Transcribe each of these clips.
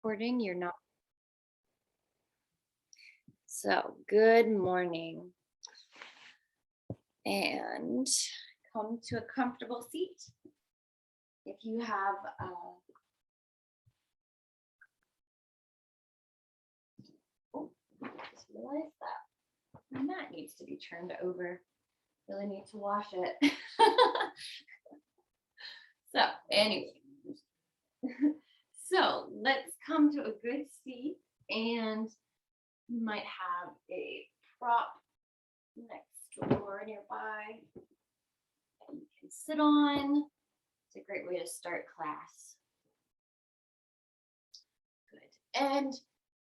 recording? You're not. So, good morning. And come to a comfortable seat. If you have, oh, I just realized that my mat needs to be turned over. Really need to wash it. So, anyway, so let's come to a good seat, and you might have a prop next door nearby that you can sit on. It's a great way to start class. Good. And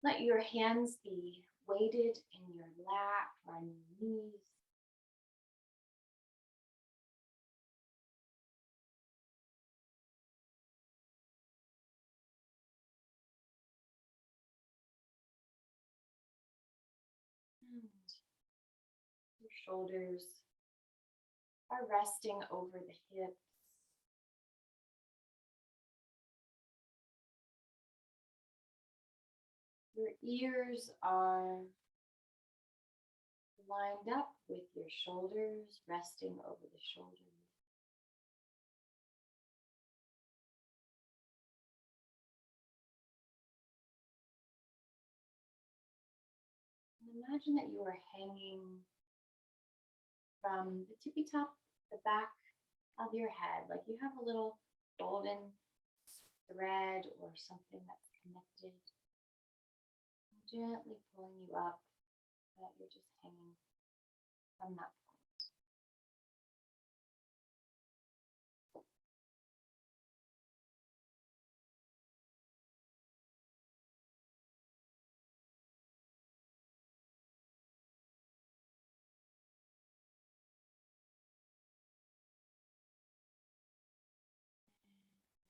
let your hands be weighted in your lap or on your knees. And your shoulders are resting over the hips. Your ears are lined up with your shoulders, resting over the shoulders. And imagine that you are hanging from the tippy top, the back of your head, like you have a little golden thread or something that's connected, gently pulling you up, that you're just hanging from that point.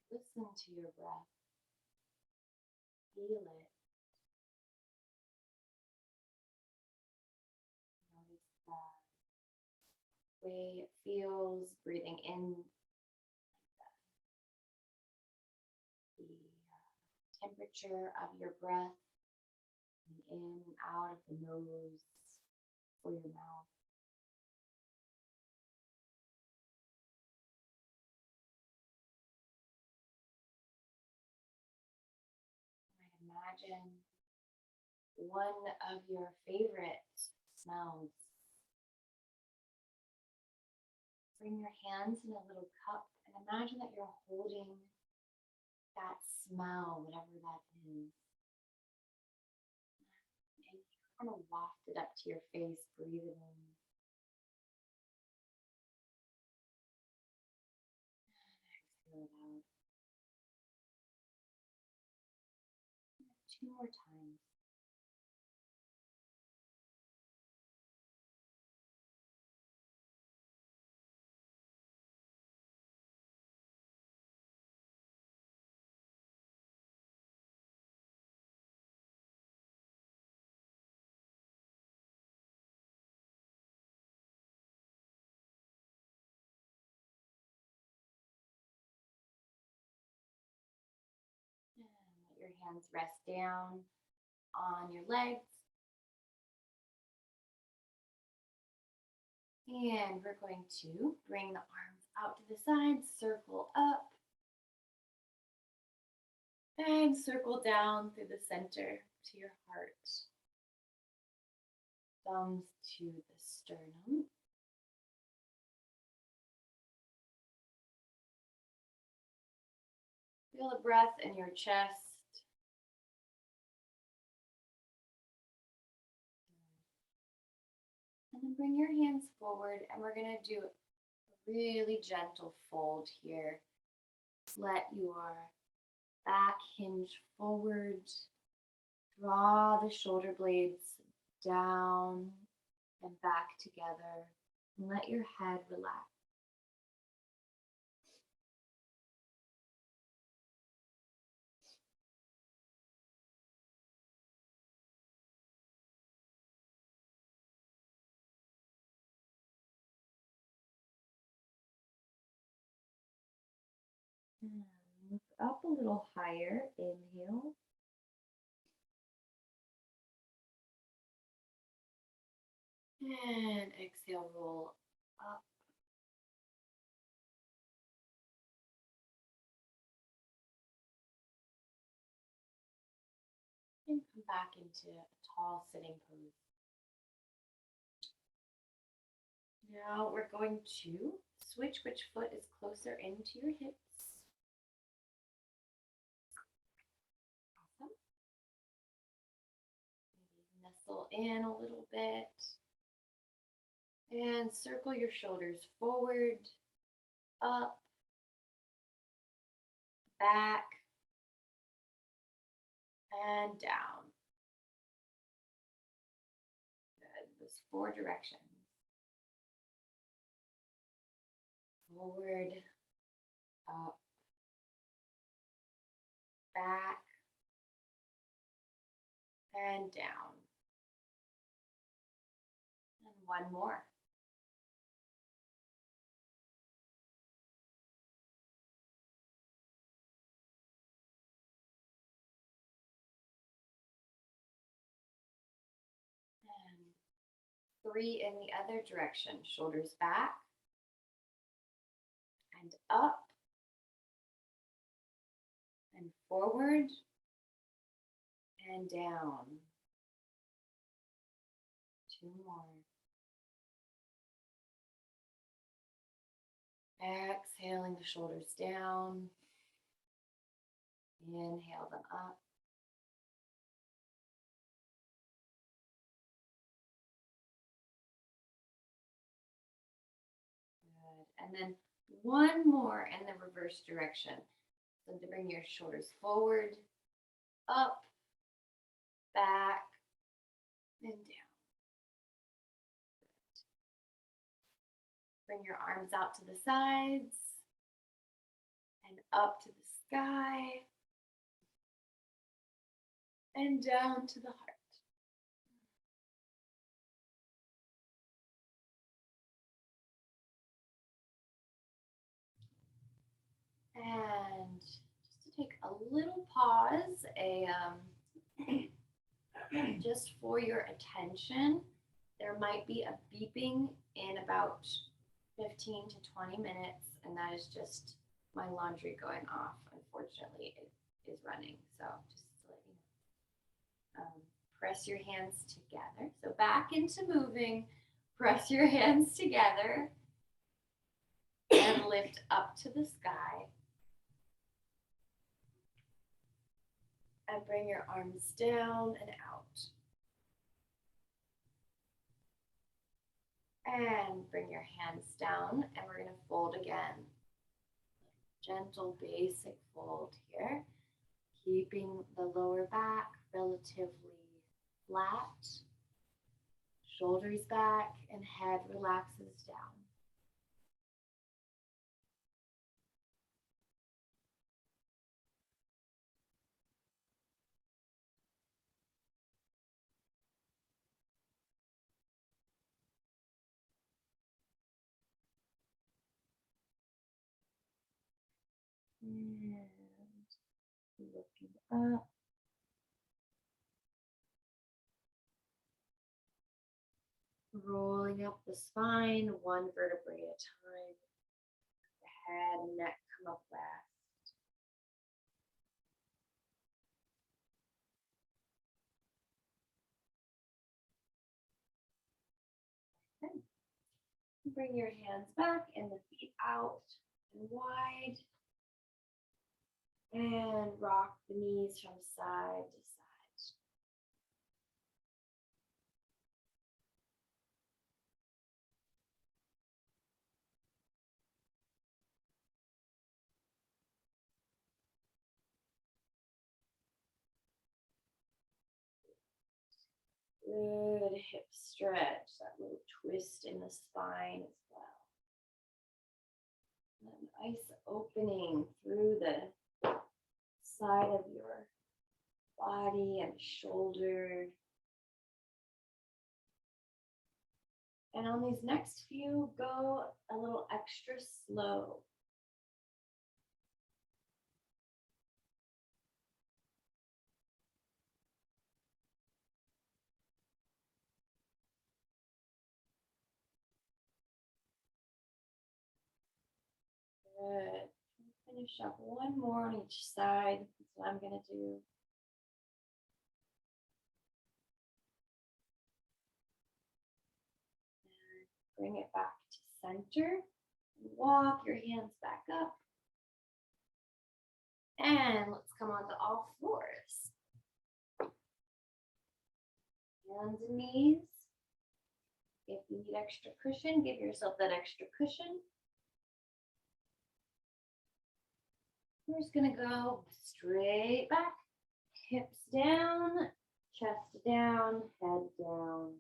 Listen to your breath. Feel it. Notice the way it feels breathing in, the temperature of your breath, in and out of the nose or your mouth. Imagine one of your favorite smells. Bring your hands in a little cup and imagine that you're holding that smell, whatever that is. And you kind of waft it up to your face, breathe it in. And exhale it out. 2 more times. And let your hands rest down on your legs. And we're going to bring the arms out to the sides, circle up, and circle down through the center to your heart. Thumbs to the sternum. Feel the breath in your chest. And then bring your hands forward, and we're going to do a really gentle fold here. Let your back hinge forward. Draw the shoulder blades down and back together. And let your head relax. And look up a little higher. Inhale. And exhale, roll up. And come back into a tall sitting pose. Now we're going to switch which foot is closer into your hips. Awesome. Maybe nestle in a little bit. And circle your shoulders forward, up, back, and down. Good. Those 4 directions. Forward, up, back, and down. And one more. And 3 in the other direction. Shoulders back and up and forward and down. 2 more. Exhaling the shoulders down. Inhale them up. Good. And then one more in the reverse direction. So to bring your shoulders forward, up, back, and down. Bring your arms out to the sides and up to the sky and down to the heart. And just to take a little pause, just for your attention, there might be a beeping in about 15 to 20 minutes, and that is just my laundry going off. Unfortunately, it is running, so just to let you know. Press your hands together. So back into moving, press your hands together, and lift up to the sky. And bring your arms down and out. And bring your hands down, and we're going to fold again. Gentle, basic fold here, keeping the lower back relatively flat, shoulders back, and head relaxes down. And looking up. Rolling up the spine, one vertebrae at a time. The head and neck come up last. Okay. Bring your hands back and the feet out and wide. And rock the knees from side to side. Good hip stretch, that little twist in the spine as well. A nice opening through the side of your body and shoulder. And on these next few, go a little extra slow. Good. Finish up one more on each side. That's what I'm going to do. And bring it back to center. Walk your hands back up. And let's come onto all fours. Hands and knees. If you need extra cushion, give yourself that extra cushion. We're just gonna go straight back, hips down, chest down, head down.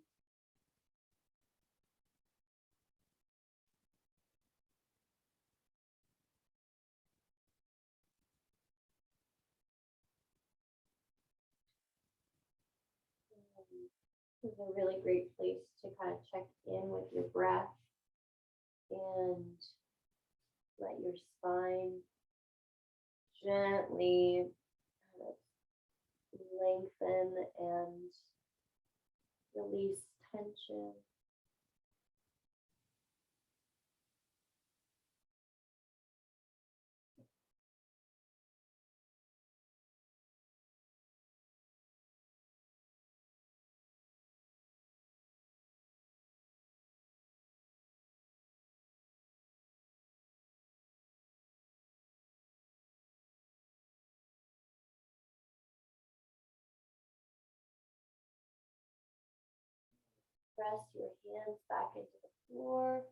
This is a really great place to kind of check in with your breath and let your spine gently kind of lengthen and release tension. Press your hands back into the floor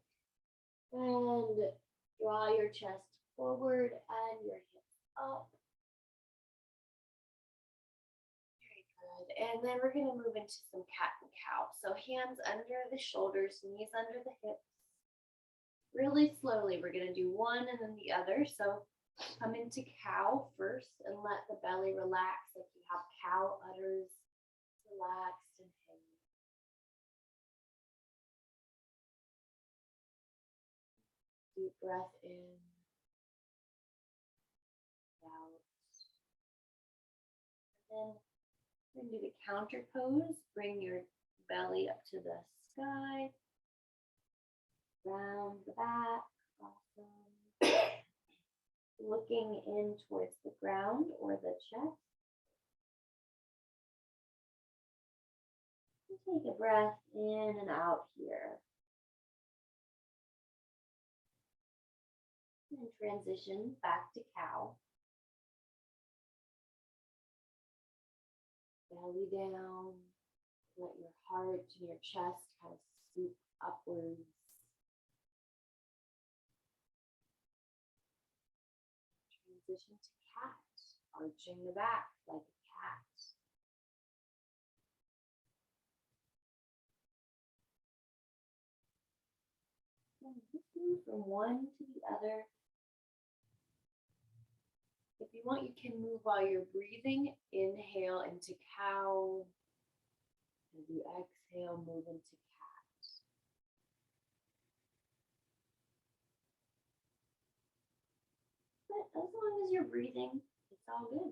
and draw your chest forward and your hips up. Very good. And then we're going to move into some cat and cow. So hands under the shoulders, knees under the hips. Really slowly, we're going to do one and then the other. So come into cow first and let the belly relax. If you have cow udders relaxed and hanging. Deep breath in, out. And then we're going to do the counter pose. Bring your belly up to the sky. Round the back. Awesome. Looking in towards the ground or the chest. And take a breath in and out here. And transition back to cow. Belly down. Let your heart and your chest kind of scoop upwards. Transition to cat. Arching the back like a cat. And just move from one to the other. If you want, you can move while you're breathing. Inhale into cow. As you exhale, move into cat. But as long as you're breathing, it's all good.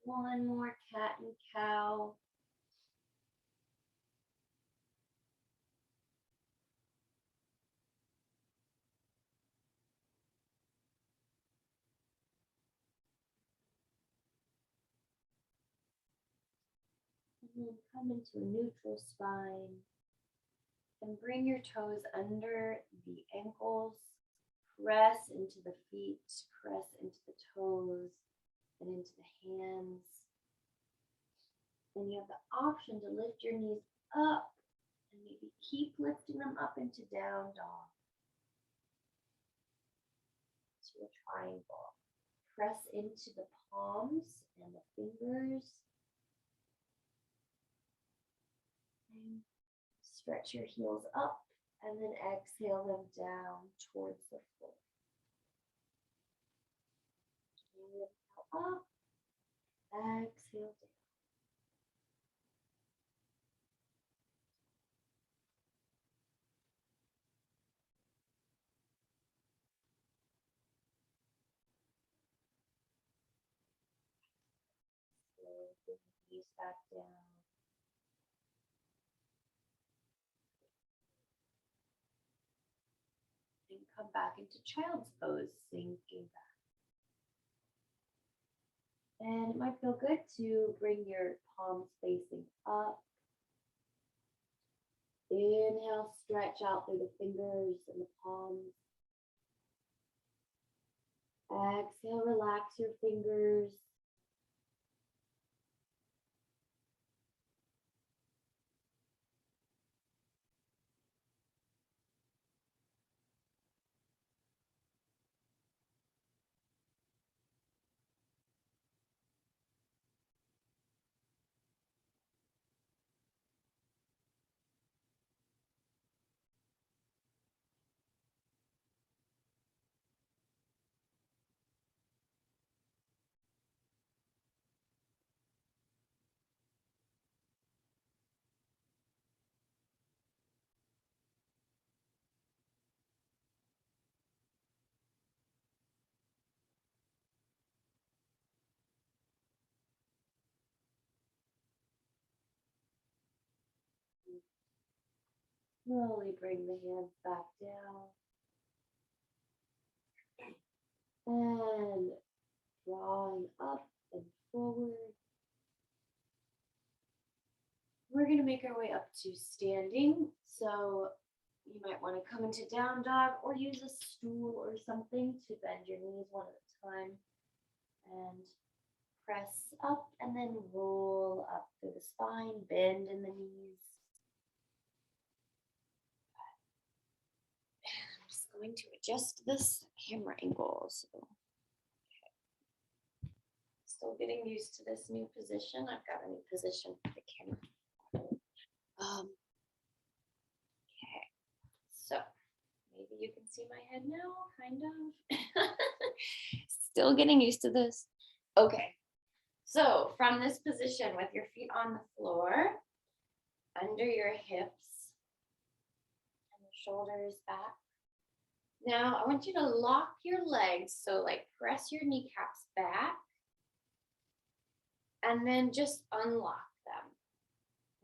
One more cat and cow. And then come into a neutral spine. And bring your toes under the ankles. Press into the feet. Press into the toes and into the hands. Then you have the option to lift your knees up and maybe keep lifting them up into down dog. To a triangle. Press into the palms and the fingers. And stretch your heels up and then exhale them down towards the floor. Inhale up, exhale down. knees back down. And come back into child's pose, sinking back. And it might feel good to bring your palms facing up. Inhale, stretch out through the fingers and the palms. Exhale, relax your fingers. Slowly bring the hands back down. And drawing up and forward. We're going to make our way up to standing. So you might want to come into down dog or use a stool or something to bend your knees one at a time. And press up and then roll up through the spine, bend in the knees. And I'm just going to adjust this camera angle. So, okay. Still getting used to this new position. I've got a new position for the camera. Okay, so maybe you can see my head now, kind of. Still getting used to this. Okay, so from this position with your feet on the floor, under your hips, and the shoulders back. Now I want you to lock your legs, so like press your kneecaps back, and then just unlock them.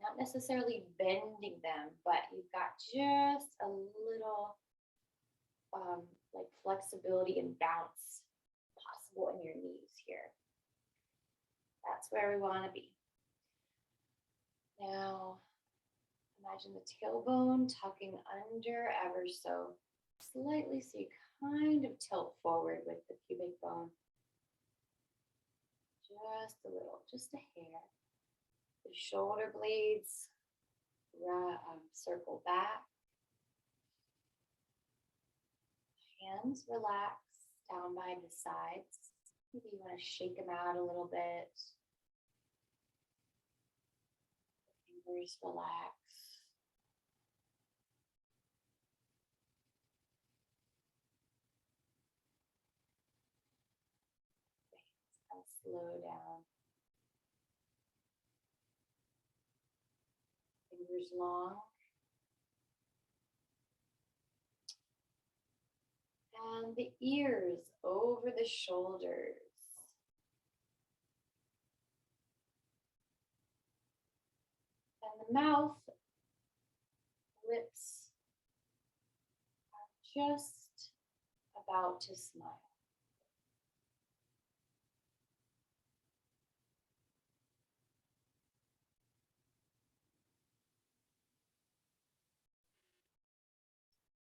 Not necessarily bending them, but you've got just a little like flexibility and bounce possible in your knees here. That's where we want to be. Now, imagine the tailbone tucking under ever so slightly, so you kind of tilt forward with the pubic bone. Just a little, just a hair. The shoulder blades circle back. Hands relax down by the sides. Maybe you want to shake them out a little bit. Fingers relax. And slow down. Fingers long. And the ears over the shoulders. And the mouth, lips are just about to smile.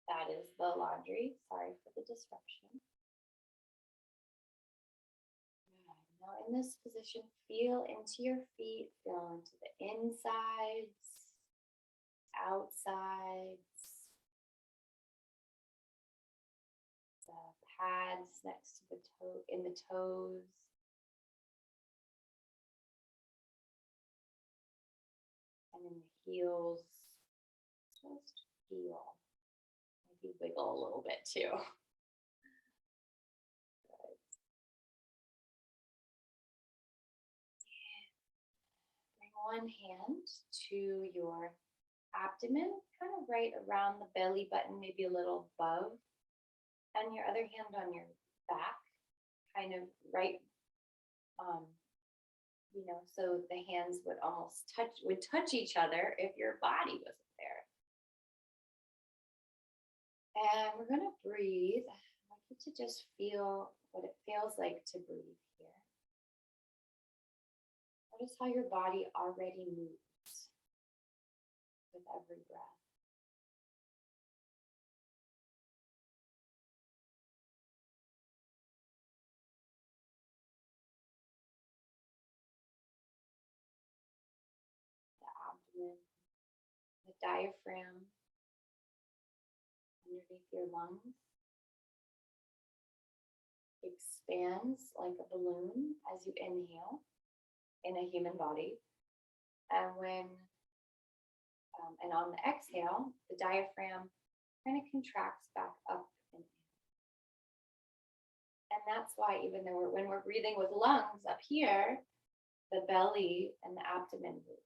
That is the laundry. Sorry for the disruption. Now in this position, feel into your feet, feel into the insides, outsides, the pads next to the toe, in the toes. And in the heels, just feel. Maybe wiggle a little bit too. Bring one hand to your abdomen, kind of right around the belly button, maybe a little above. And your other hand on your back, kind of right so the hands would almost touch each other if your body wasn't there. And we're going to breathe. I want you to just feel what it feels like to breathe here. Notice how your body already moves with every breath. The abdomen, the diaphragm underneath your lungs expands like a balloon as you inhale in a human body. And on the exhale, the diaphragm kind of contracts back up and in. And that's why even though when we're breathing with lungs up here, the belly and the abdomen move.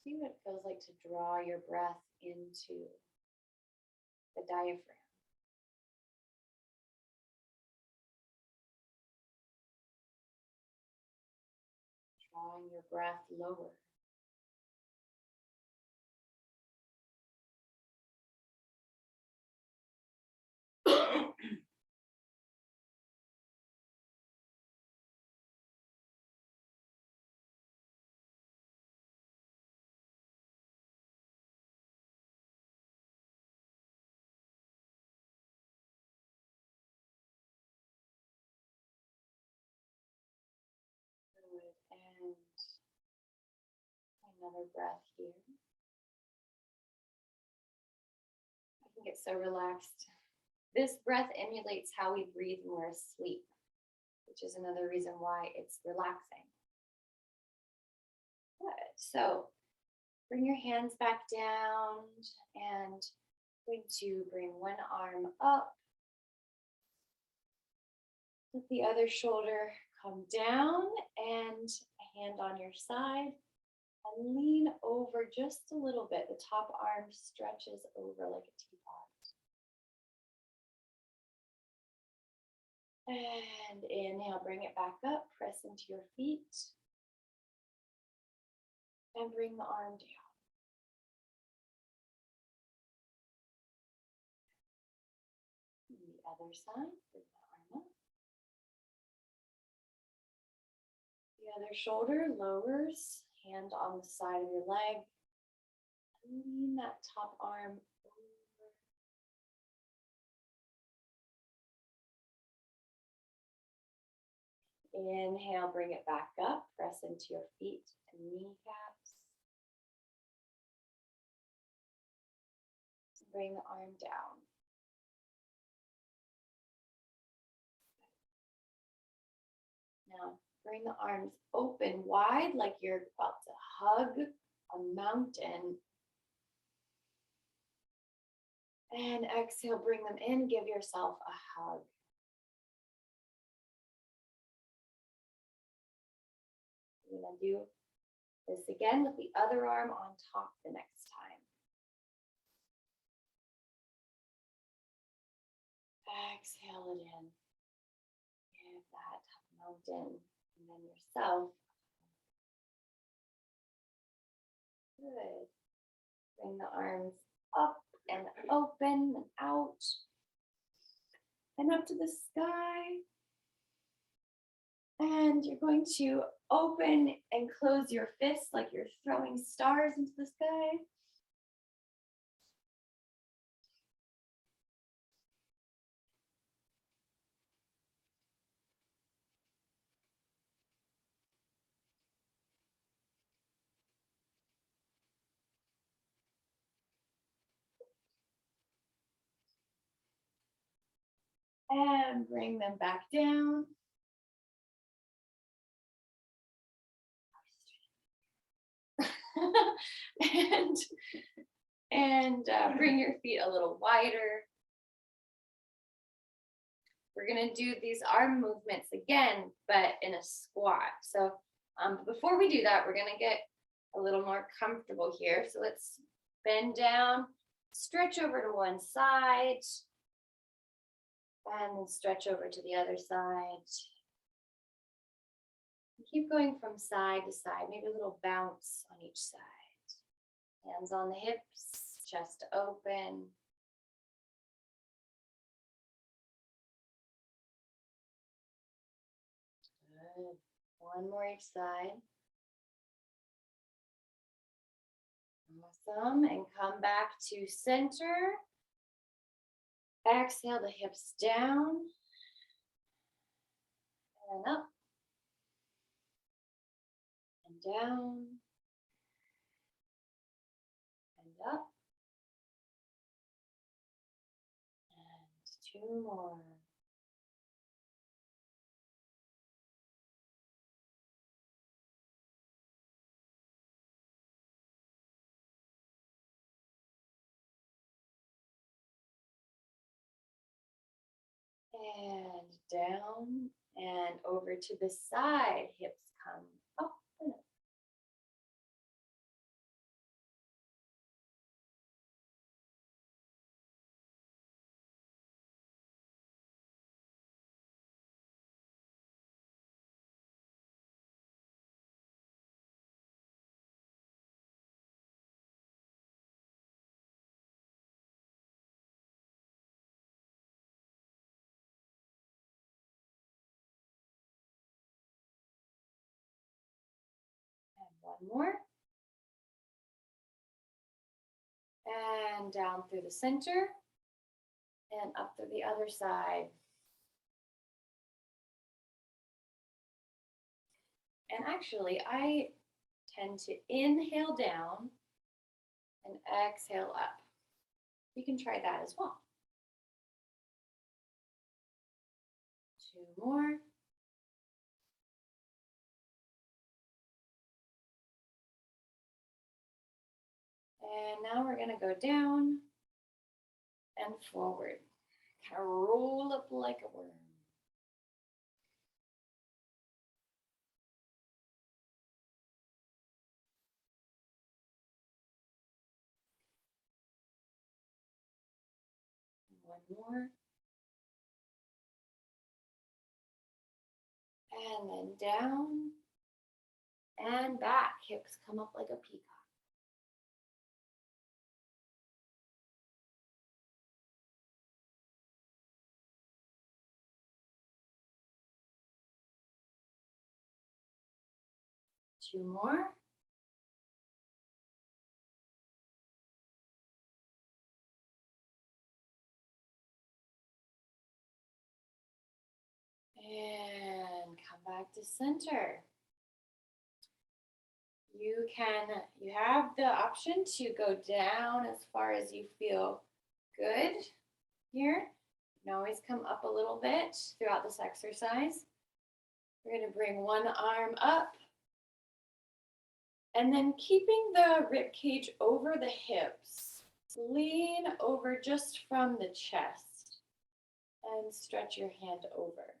See what it feels like to draw your breath into the diaphragm. Drawing your breath lower. And another breath here. I can get so relaxed. This breath emulates how we breathe when we're asleep, which is another reason why it's relaxing. Good. So bring your hands back down and going to bring one arm up. Let the other shoulder come down and a hand on your side. And lean over just a little bit. The top arm stretches over like a teapot. And inhale, bring it back up, press into your feet. And bring the arm down. And the other side, bring the arm up. The other shoulder lowers, hand on the side of your leg. And lean that top arm over. Inhale, bring it back up, press into your feet and kneecaps. Bring the arm down. Now, bring the arms open wide like you're about to hug a mountain. And exhale, bring them in, give yourself a hug. We're going to do this again with the other arm on top the next time. Exhale it in. Give that mountain and then yourself. Good. Bring the arms up and open and out. And up to the sky. And you're going to open and close your fists like you're throwing stars into the sky. And bring them back down. and bring your feet a little wider. We're going to do these arm movements again, but in a squat. So before we do that, we're going to get a little more comfortable here. So let's bend down, stretch over to one side, And then stretch over to the other side. Keep going from side to side, maybe a little bounce on each side. Hands on the hips, chest open. Good. One more each side. Awesome. And come back to center. Exhale the hips down and up and down and up. And 2 more. And down and over to the side. Hips come up and up. And one more. And down through the center and up through the other side. And actually, I tend to inhale down and exhale up. You can try that as well. 2 more. And now we're going to go down and forward. Kind of roll up like a worm. One more. And then down and back. Hips come up like a peacock. Two more. And come back to center. You have the option to go down as far as you feel good here. You can always come up a little bit throughout this exercise. We're going to bring one arm up. And then keeping the rib cage over the hips, lean over just from the chest and stretch your hand over.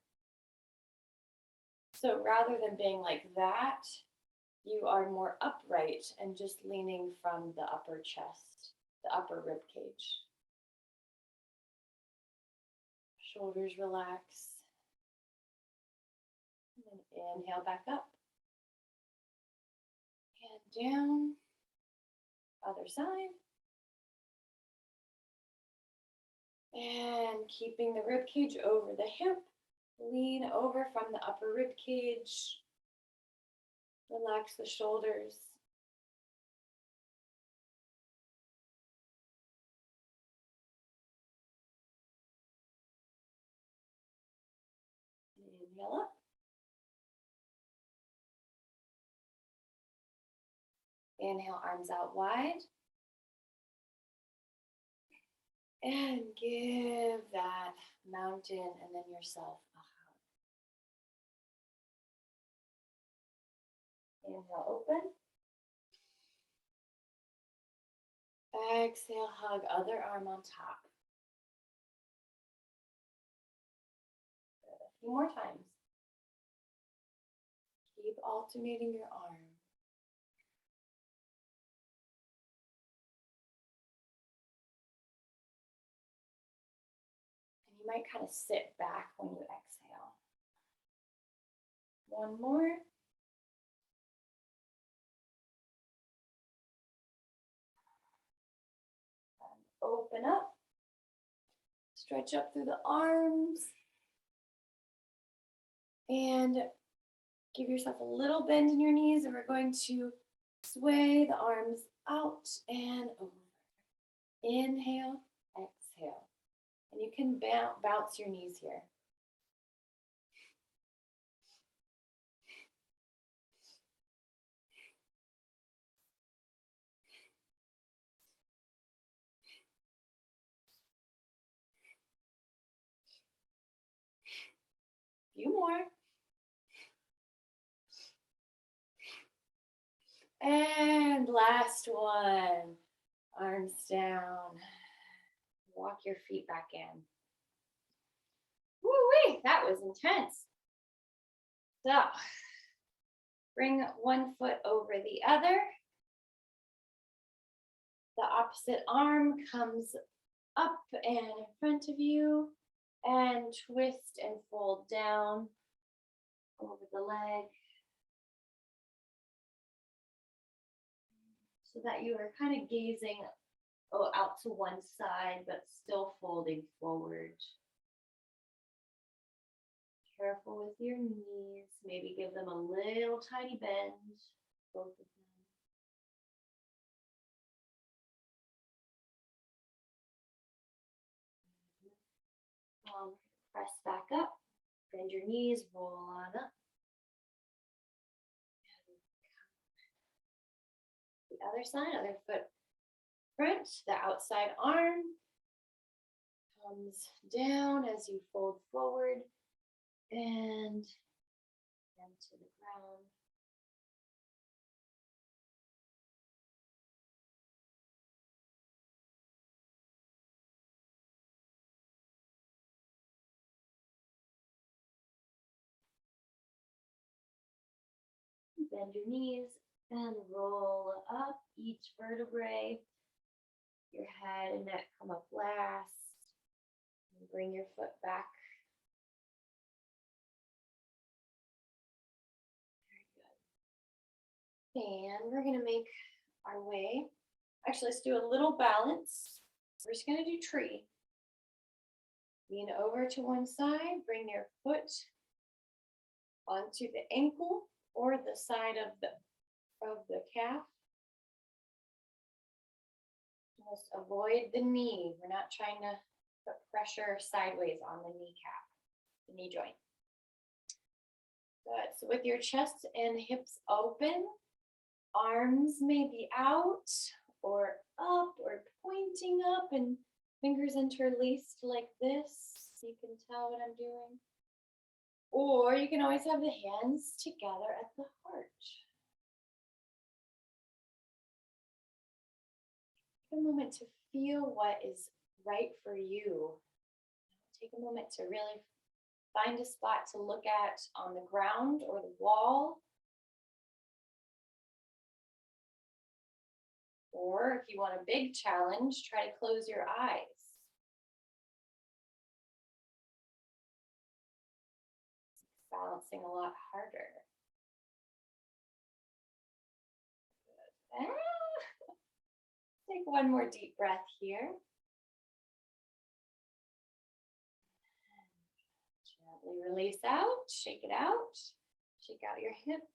So rather than being like that, you are more upright and just leaning from the upper chest, the upper rib cage. Shoulders relax. And then inhale back up. And down. Other side. And keeping the rib cage over the hip. Lean over from the upper rib cage. Relax the shoulders. Inhale up. Inhale, arms out wide. And give that mountain and then yourself a hug. Inhale, open. Exhale, hug other arm on top. Good. A few more times. Keep alternating your arm. And you might kind of sit back when you exhale. One more. And open up. Stretch up through the arms. And give yourself a little bend in your knees, and we're going to sway the arms out and over. Inhale, exhale. And you can bounce your knees here. Few more. And last one. Arms down. Walk your feet back in. Woo-wee, that was intense. So, bring one foot over the other. The opposite arm comes up and in front of you, and twist and fold down over the leg, so that you are kind of gazing out to one side, but still folding forward. Careful with your knees. Maybe give them a little tiny bend, both of them. Press back up. Bend your knees, roll on up. The other side, other foot front, the outside arm comes down as you fold forward and down to the ground. Bend your knees and roll up each vertebrae. Your head and neck come up last. And bring your foot back. Very good. And we're going to make our way. Actually, let's do a little balance. We're just going to do tree. Lean over to one side. Bring your foot onto the ankle or the side of the calf. Just avoid the knee. We're not trying to put pressure sideways on the kneecap, the knee joint. Good. So with your chest and hips open, arms may be out or up or pointing up, and fingers interlaced like this, so you can tell what I'm doing. Or you can always have the hands together at the heart. Take a moment to feel what is right for you. Take a moment to really find a spot to look at on the ground or the wall. Or if you want a big challenge, try to close your eyes. Balancing a lot harder. Good. Take one more deep breath here. Gently release out, shake it out. Shake out your hips.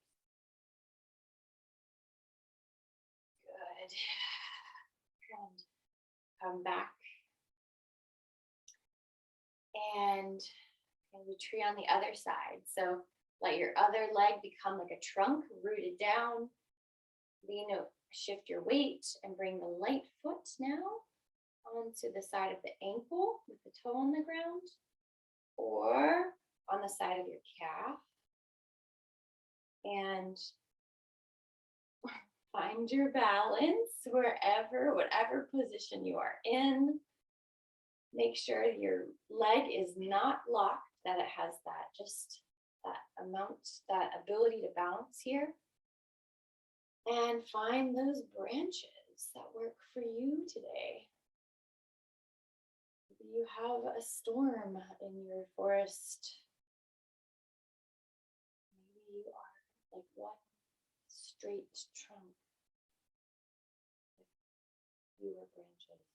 Good. And come back. And the tree on the other side. So let your other leg become like a trunk rooted down. Shift your weight and bring the light foot now onto the side of the ankle with the toe on the ground, or on the side of your calf. And find your balance whatever position you are in. Make sure your leg is not locked, that it has that ability to bounce here. And find those branches that work for you today. you have a storm in your forest. Maybe you are like one straight trunk with fewer branches.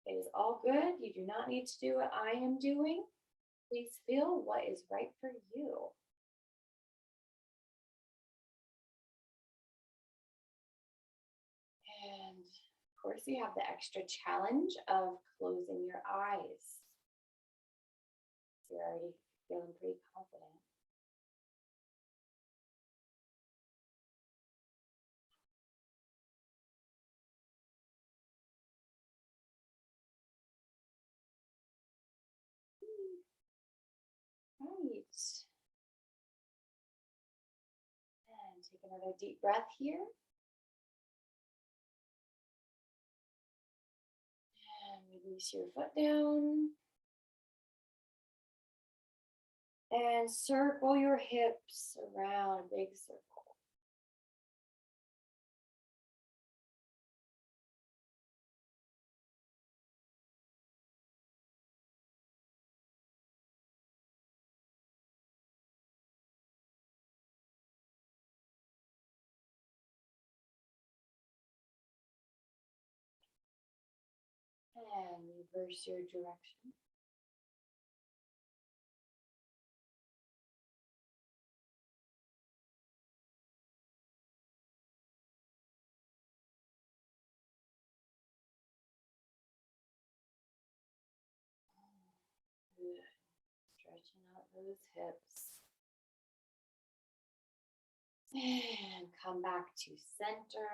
It is all good. You do not need to do what I am doing. Please feel what is right for you. And of course, you have the extra challenge of closing your eyes. You're already feeling pretty confident. Right. And take another deep breath here. And release your foot down. And circle your hips around a big circle. And reverse your direction. Good. Stretching out those hips. And come back to center.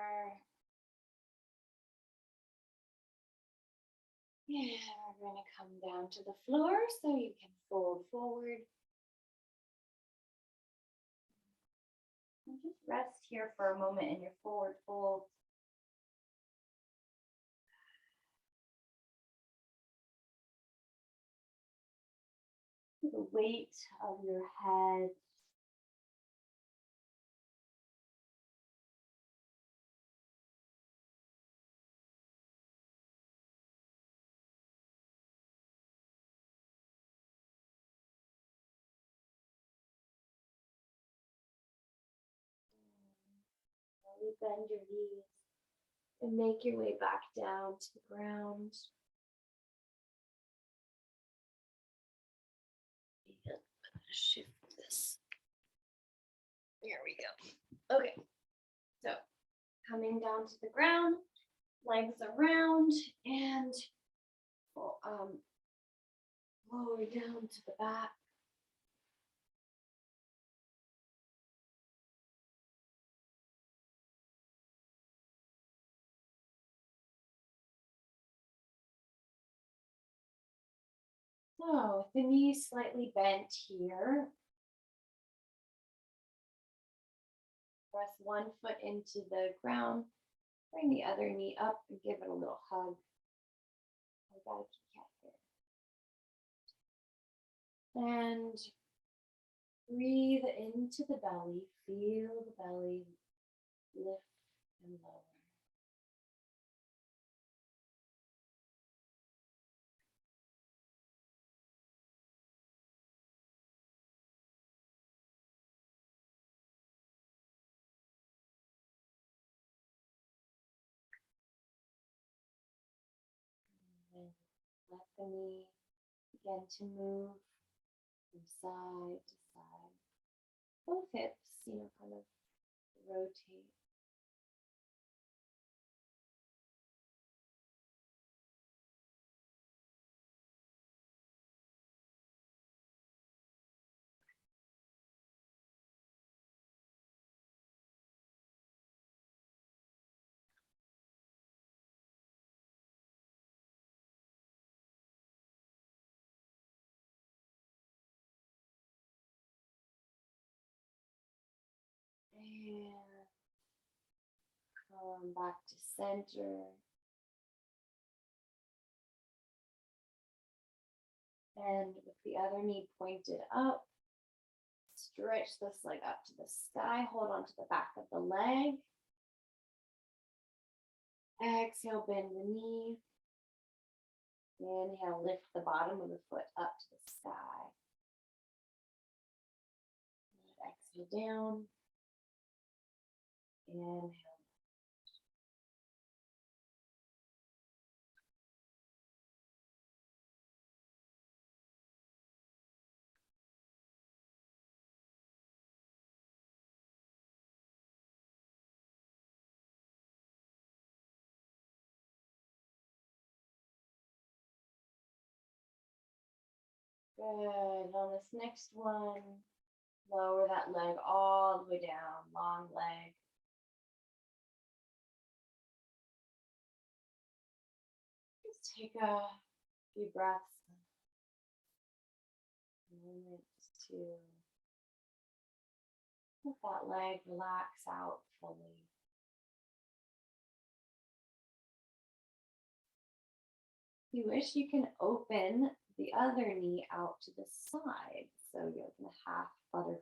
And we're going to come down to the floor so you can fold forward. And just rest here for a moment in your forward fold. The weight of your head. Slowly bend your knees and make your way back down to the ground. Shift this. There we go. Okay, so coming down to the ground, legs around, and lower down to the back. So the knees slightly bent here. Press one foot into the ground. Bring the other knee up and give it a little hug. I gotta keep cat here. And breathe into the belly. Feel the belly lift and lower. And let the knee begin to move from side to side. Both hips, kind of rotate. And come back to center. And with the other knee pointed up, stretch this leg up to the sky. Hold on to the back of the leg. Exhale, bend the knee. Inhale, lift the bottom of the foot up to the sky. Exhale down. Inhale. Good. On this next one, lower that leg all the way down, long leg. Just take a few breaths. Moment to let that leg relax out fully. If you wish, you can open the other knee out to the side. So you're in a half butterfly.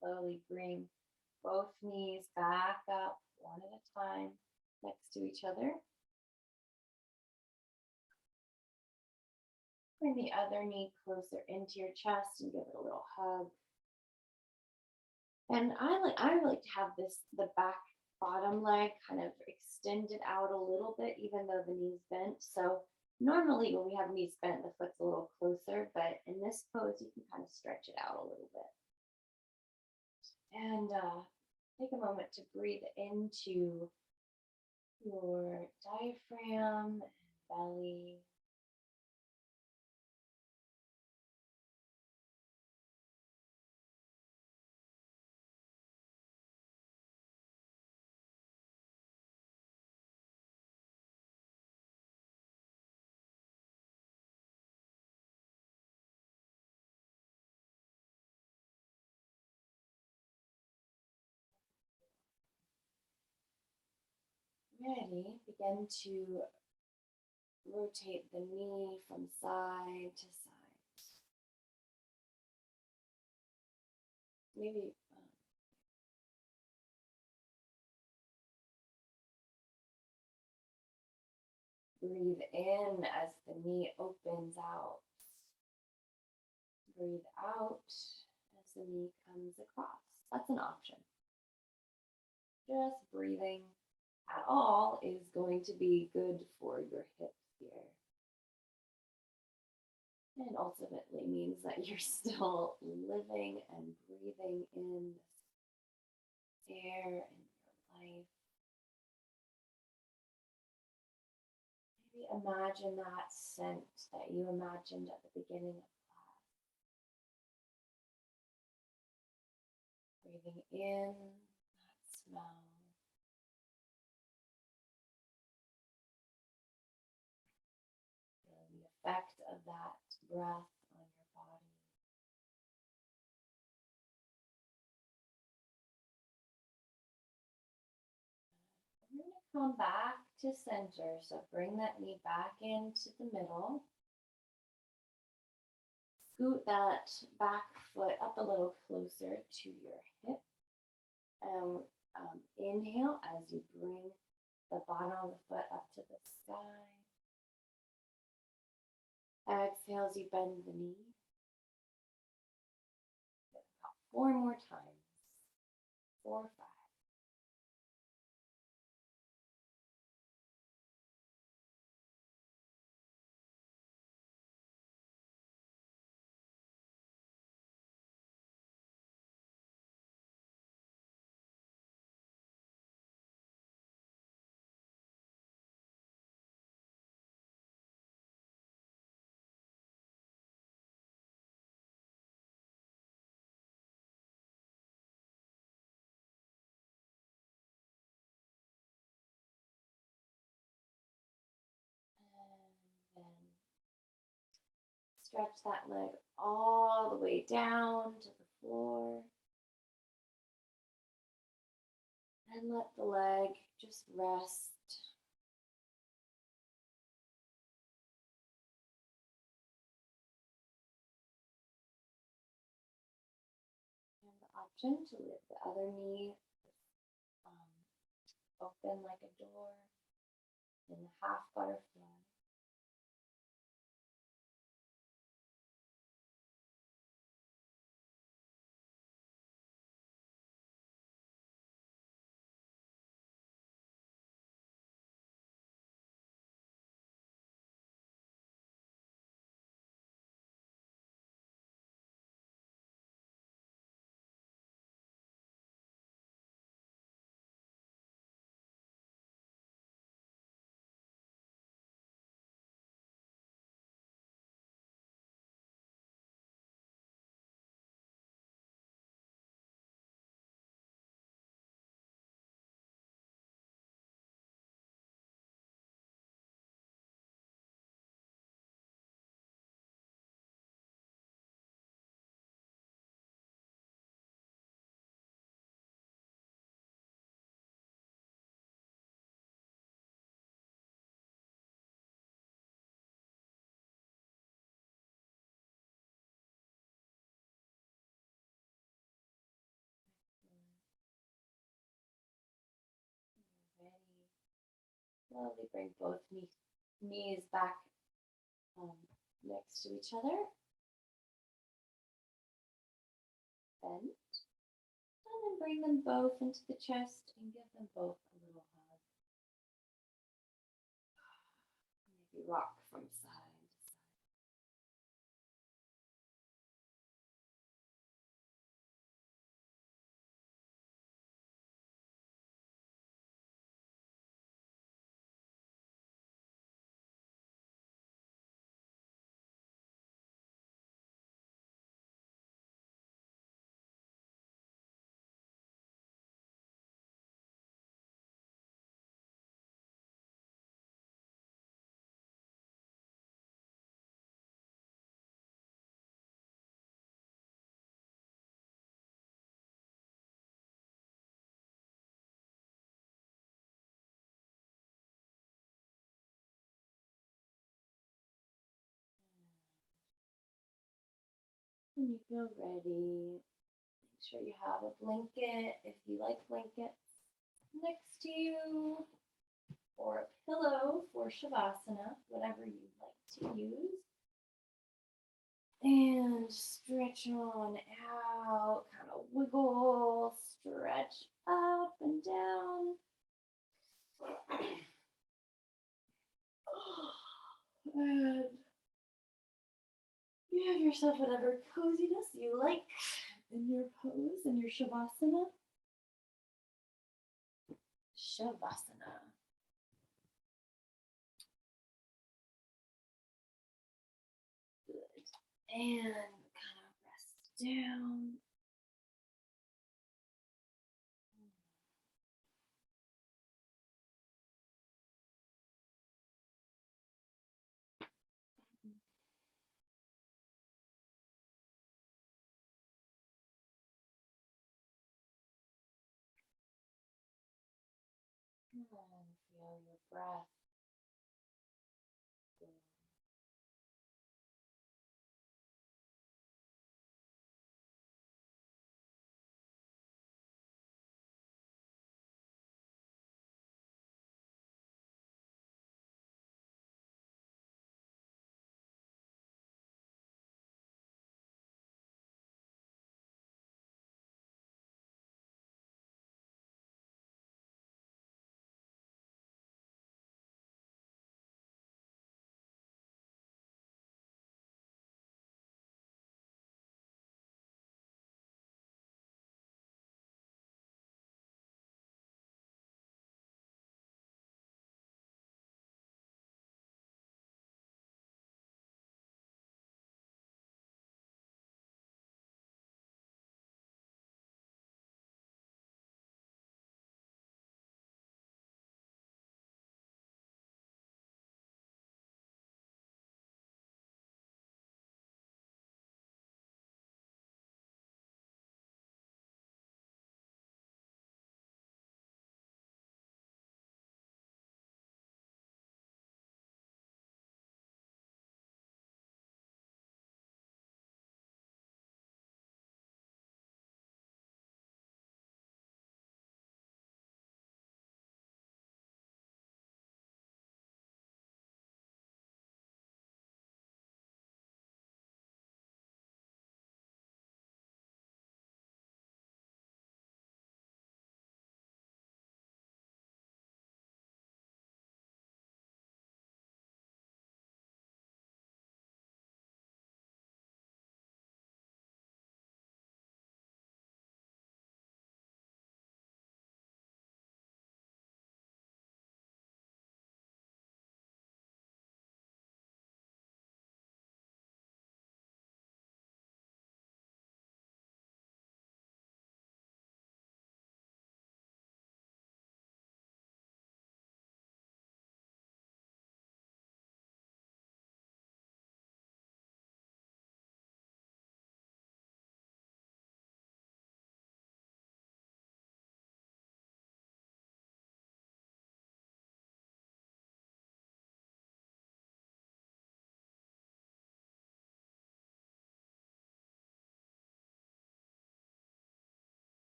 Slowly bring both knees back up one at a time next to each other. Bring the other knee closer into your chest and give it a little hug. And I like to have the back bottom leg kind of extended out a little bit, even though the knee's bent. So normally when we have knees bent, the foot's a little closer, but in this pose, you can kind of stretch it out a little bit. And take a moment to breathe into your diaphragm and belly. Ready, begin to rotate the knee from side to side. Maybe breathe in as the knee opens out. Breathe out as the knee comes across. That's an option. Just breathing at all is going to be good for your hips here. And ultimately means that you're still living and breathing in this air in your life. Maybe imagine that scent that you imagined at the beginning of class. Breathing in that smell. Feeling the effect of that breath on your body. We're going to come back to center. So bring that knee back into the middle. Scoot that back foot up a little closer to your hip. And inhale as you bring the bottom of the foot up to the sky. Exhale as you bend the knee. About 4 more times. 4, 5. Stretch that leg all the way down to the floor. And let the leg just rest. And the option to lift the other knee open like a door in the half butterfly. Ready. Slowly bring both knees back next to each other. Bend. And then bring them both into the chest and give them both a little hug. Maybe rock from side to side. When you feel ready, make sure you have a blanket, if you like blankets, next to you, or a pillow for Shavasana, whatever you'd like to use. And stretch on out, kind of wiggle, stretch up and down. And you have yourself whatever coziness you like in your pose, in your Shavasana. Shavasana. Good. And kind of rest down. And feel your breath.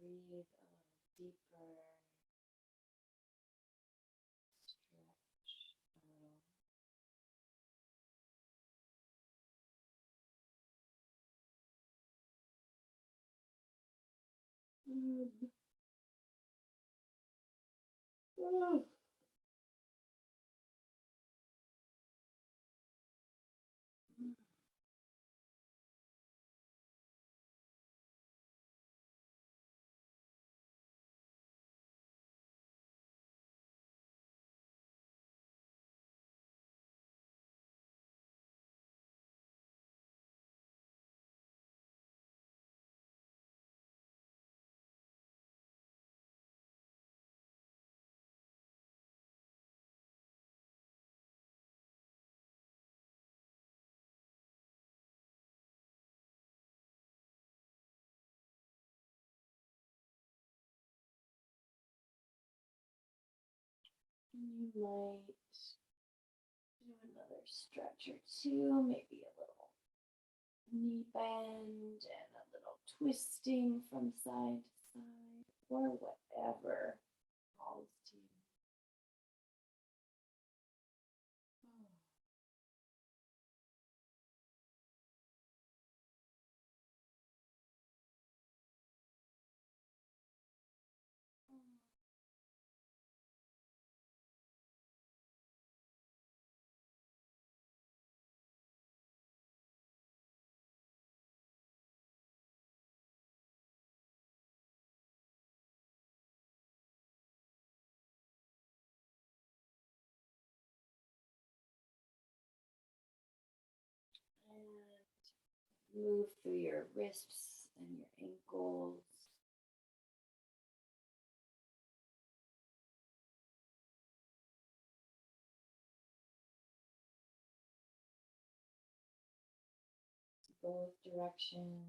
breathe a little deeper. Stretch a little. You might do another stretch or two, maybe a little knee bend and a little twisting from side to side, or whatever calls to you. And move through your wrists and your ankles. Both directions.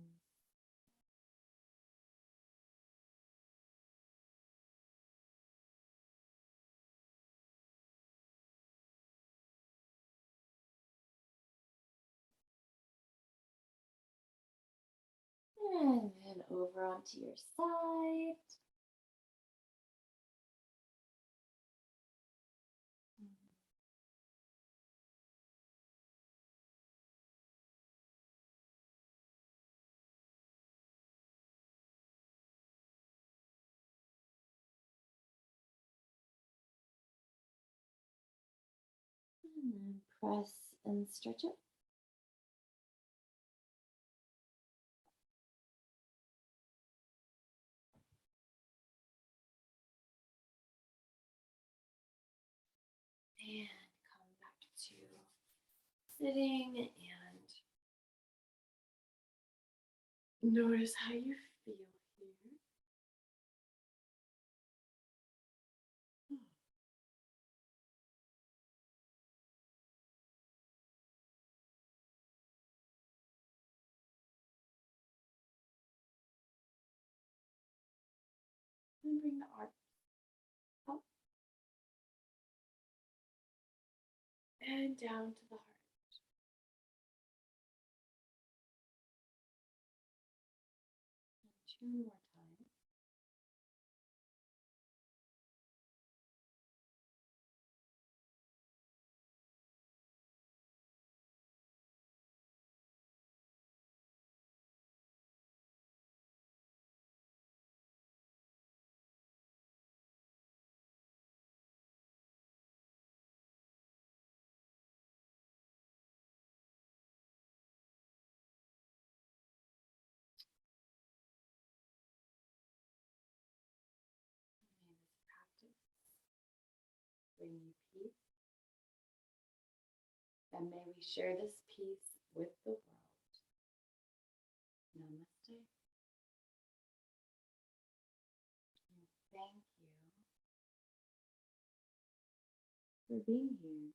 And then over onto your side. And then press and stretch it. And come back to sitting and notice how you feel here. And bring the arms up and down to the heart. And 2 more times. May this practice bring you peace. And may we share this peace with the world. Namaste. And thank you for being here.